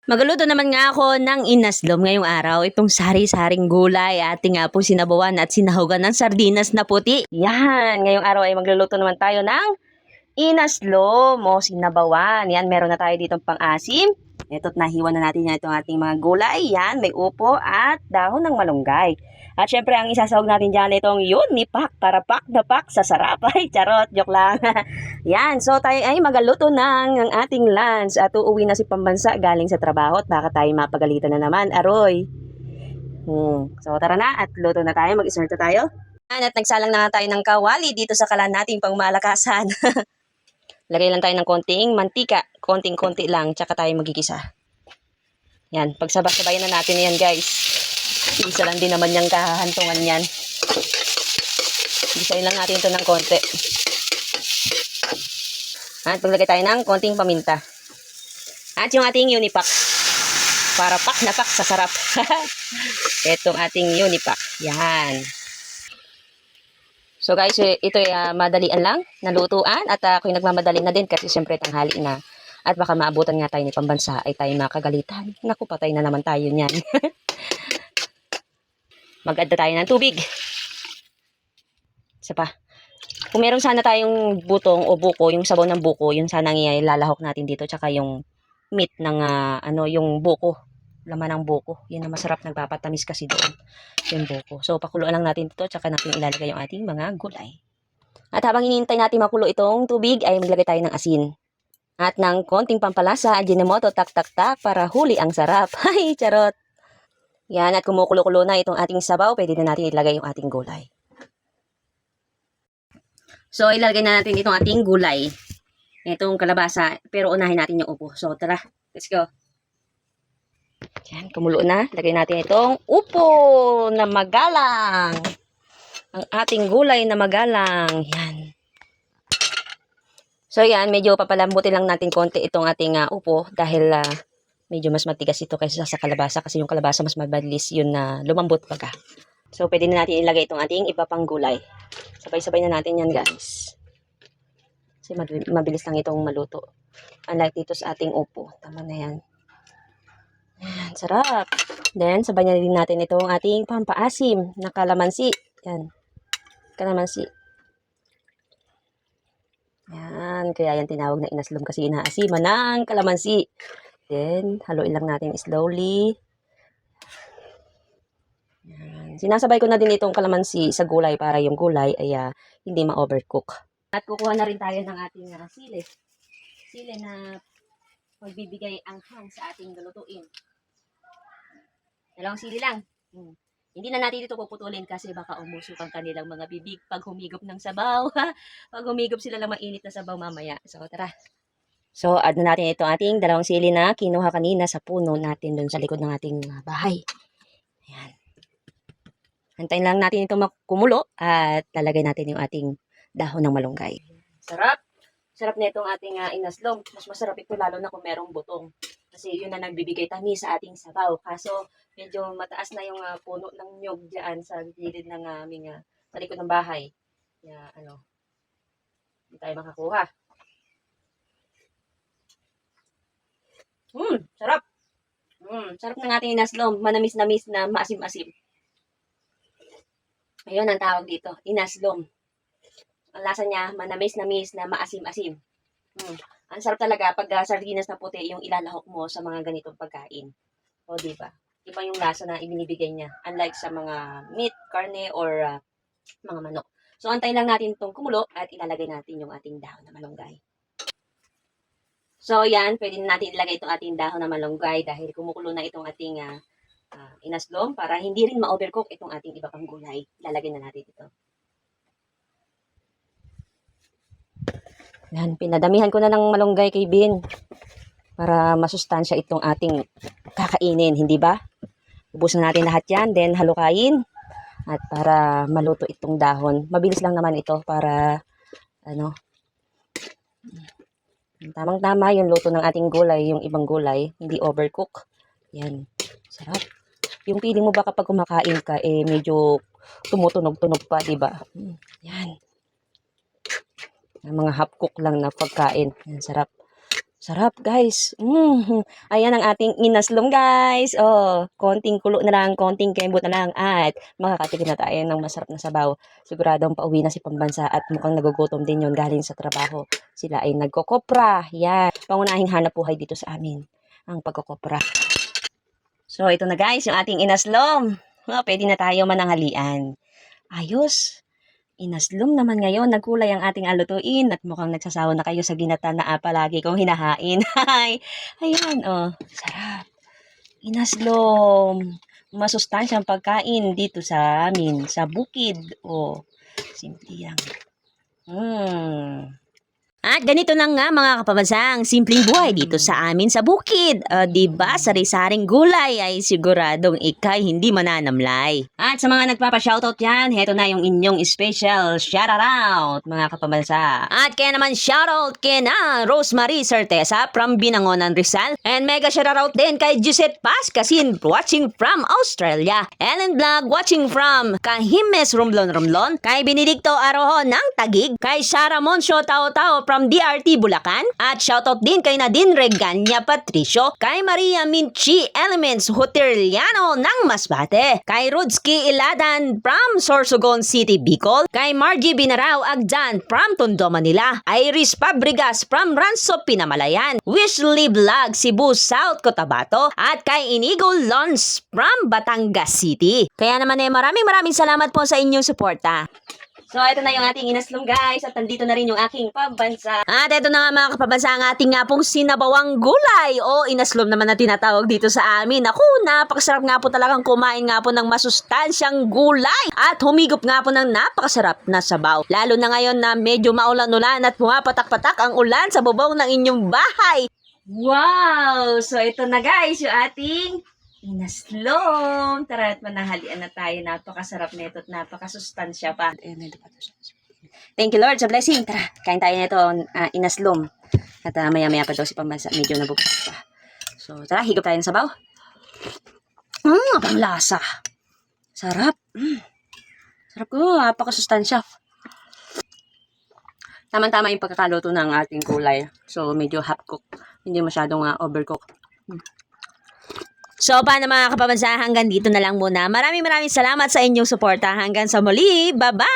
Magluluto naman nga ako ng inaslom ngayong araw. Itong sari-saring gulay, ating nga po sinabawan at sinahugan ng sardinas na puti. Yan, ngayong araw ay magluluto naman tayo ng inaslom o sinabawan. Yan, meron na tayo ditong pang-asim. Ito't nahiwa na natin yan itong ating mga gulay. Yan, may upo at dahon ng malunggay. At syempre, ang isasahog natin dyan itong Unipak para pak na pak sa sarap. Ay, charot, joke lang. Yan, so tayo ay magaluto ng ating lunch at uuwi na si Pambansa galing sa trabaho at baka tayo mapagalitan na naman, aroy. So tara na at luto na tayo, mag-start na tayo. At nagsalang na tayo ng kawali dito sa kalan nating pangmalakasan. Lagay lang tayo ng konting mantika, konting-konti lang, tsaka tayo magigisa. Yan, pagsabay-sabayan na natin yan guys. Isa lang din naman yung kahantungan yan. Gisayin lang natin ito ng konti. At paglagay tayo ng konting paminta. At yung ating Unipak. Para pak na pak sa sarap. Itong ating Unipak. Yan. So guys, ito ay madalian lang na lutuan. At ako'y nagmamadali na din kasi siyempre tanghali na. At baka maabutan nga tayo ni Pambansa ay tayo makagalitan. Naku, patay na naman tayo niyan. Mag-add tayo ng tubig. Isa pa. Kung meron sana tayong butong o buko, yung sabaw ng buko, yun sana ilalahok natin dito. Tsaka yung meat ng yung buko. Laman ng buko. Yun ang masarap, nagpapatamis kasi doon. Yung buko. So, pakuluan lang natin dito. Tsaka natin ilalagay yung ating mga gulay. At habang hinihintay natin makulo itong tubig, ay maglagay tayo ng asin. At ng konting pampalasa, Ajinomoto, tak-tak-tak, para huli ang sarap. Hay, charot! Yan, at kumukulo-kulo na itong ating sabaw, pwede na natin ilagay yung ating gulay. So, ilalagay na natin itong ating gulay. Itong kalabasa, pero unahin natin yung upo. So, tara, let's go. Yan, kumulo na. Lagay natin itong upo na magalang. Ang ating gulay na magalang. Yan. So, yan, medyo papalambutin lang natin konti itong ating upo dahil medyo mas matigas ito kaysa sa kalabasa kasi yung kalabasa mas mabilis yun na lumambot baga. So, pwede na natin ilagay itong ating iba pang gulay. Sabay-sabay na natin yan, guys. Kasi mabilis lang itong maluto. Unlike dito sa ating upo. Tama na yan. Yan, sarap. Then, sabay na din natin itong ating pampaasim na kalamansi. Yan. Kalamansi. Yan. Kaya yan tinawag na inaslom kasi inaasiman ng kalamansi. Then, haluin lang natin slowly. Yan. Sinasabay ko na din itong kalamansi sa gulay para yung gulay ay hindi ma-overcook. At kukuha na rin tayo ng ating sili. Sili na magbibigay anghang sa ating lulutuin. Dalawang sili lang. Hindi na natin ito puputulin kasi baka umusok ang kanilang mga bibig pag humigop ng sabaw. Pag humigop sila ng mainit na sabaw mamaya. So, tara. So, add na natin itong ating dalawang sili na kinuha kanina sa puno natin dun sa likod ng ating bahay. Ayan. Antayin lang natin ito kumulo at lalagay natin yung ating dahon ng malunggay. Sarap! Sarap na itong ating inaslom. Mas masarap ito lalo na kung merong butong. Kasi yun na nagbibigay tamis sa ating sabaw. Kaso medyo mataas na yung puno ng nyog dyan sa gilid ng aming sa likod ng bahay. Kaya hindi tayo makakuha. Sarap! Sarap ng ating inaslom. Manamis-namis na maasim-asim. Ayun ang tawag dito, inaslom. Ang lasa niya, manamis-namis na maasim-asim. Ang sarap talaga pag sardinas na puti yung ilalahok mo sa mga ganitong pagkain. O, diba? Iba yung lasa na ibinibigay niya. Unlike sa mga meat, karne, or mga manok. So, antayin lang natin itong kumulo at ilalagay natin yung ating dahon na malunggay. So, yan. Pwede na natin ilagay itong ating dahon na malunggay dahil kumukulo na itong ating inaslom para hindi rin ma-overcook itong ating iba pang gulay. Ilalagay na natin ito. Yan, pinadamihan ko na ng malunggay kay Bin para masustansya itong ating kakainin, hindi ba? Ubusin natin lahat yan, then halukayin at para maluto itong dahon. Mabilis lang naman ito para tamang-tama yung luto ng ating gulay, yung ibang gulay, hindi overcook. Yan, sarap. Yung feeling mo ba kapag kumakain ka, medyo tumutunog-tunog pa, di ba? Yan. Mga half cook lang na pagkain. Yan, sarap. Sarap, guys. Ayan ang ating inaslom, guys. Oh, konting kulo na lang, konting kembot na lang at makakatikim na tayo ng masarap na sabaw. Siguradong pauwi na si Pambansa at mukhang nagugutom din yon galing sa trabaho. Sila ay nagkokopra. Yan. Pangunahing hanap buhay dito sa amin ang pagkokopra. So, ito na guys, yung ating inaslom. Pwede na tayo mananghalian. Ayos. Inaslom naman ngayon, nagkulay ang ating alutuin at mukhang nagsasawa na kayo sa ginata na palagi kong hinahain. Ayan, sarap. Inaslom. Masustansyang pagkain dito sa amin, sa bukid. Simple yan. At ganito na nga mga kapabansang, simpleng buhay dito sa amin sa bukid. Diba, sari-saring gulay ay siguradong ikay hindi mananamlay. At sa mga nagpapa-shoutout yan, heto na yung inyong special shoutout mga kapabansa. At kaya naman shoutout kay na Rosemary Certeza from Binangonan, Rizal. And mega shoutout din kay Gisette Pascasin watching from Australia. Ellen Vlog watching from Cahimes, Romblon. Kay Benedicto Arojo ng Tagig. Kay Sarah Moncio Tao from DRT Bulacan. At shoutout din kay Nadine Reganya Patricio. Kay Maria Minchi Elements Hoteriano ng Masbate. Kay Rudski Iladan from Sorsogon City, Bicol. Kay Margie Binarao Agdan from Tondo, Manila. Iris Fabregas from Ranso, Pinamalayan. Wishley Vlog Cebu, South Cotabato. At kay Inigo Lons from Batangas City. Kaya naman maraming salamat po sa inyong suporta. So, ito na yung ating inaslom, guys. At nandito na rin yung aking pambansa. At ito na nga mga kapabansa ang ating nga pong sinabawang gulay. O inaslom naman na tinatawag dito sa amin. Ako, napakasarap nga po talagang kumain nga po ng masustansyang gulay. At humigop nga po ng napakasarap na sabaw. Lalo na ngayon na medyo maulan-ulan at pumapatak-patak ang ulan sa bubong ng inyong bahay. Wow! So, ito na guys, yung ating inaslom. Tara at manahalian na tayo. Napakasarap nito at napakasustansya pa. Thank you Lord sa blessing. Tara, kain tayo nito inaslom. At maya-maya pa daw si Pambansa. Medyo nabukas pa. So tara, higop tayo ng sabaw. Panglasa. Sarap. Sarap ko. Napakasustansya. Tama-tama yung pagkakaluto ng ating kulay. So medyo half cook. Hindi masyadong overcook. So, paano mga kapabansa, hanggang dito na lang muna. Maraming salamat sa inyong suporta. Hanggang sa muli. Bye-bye!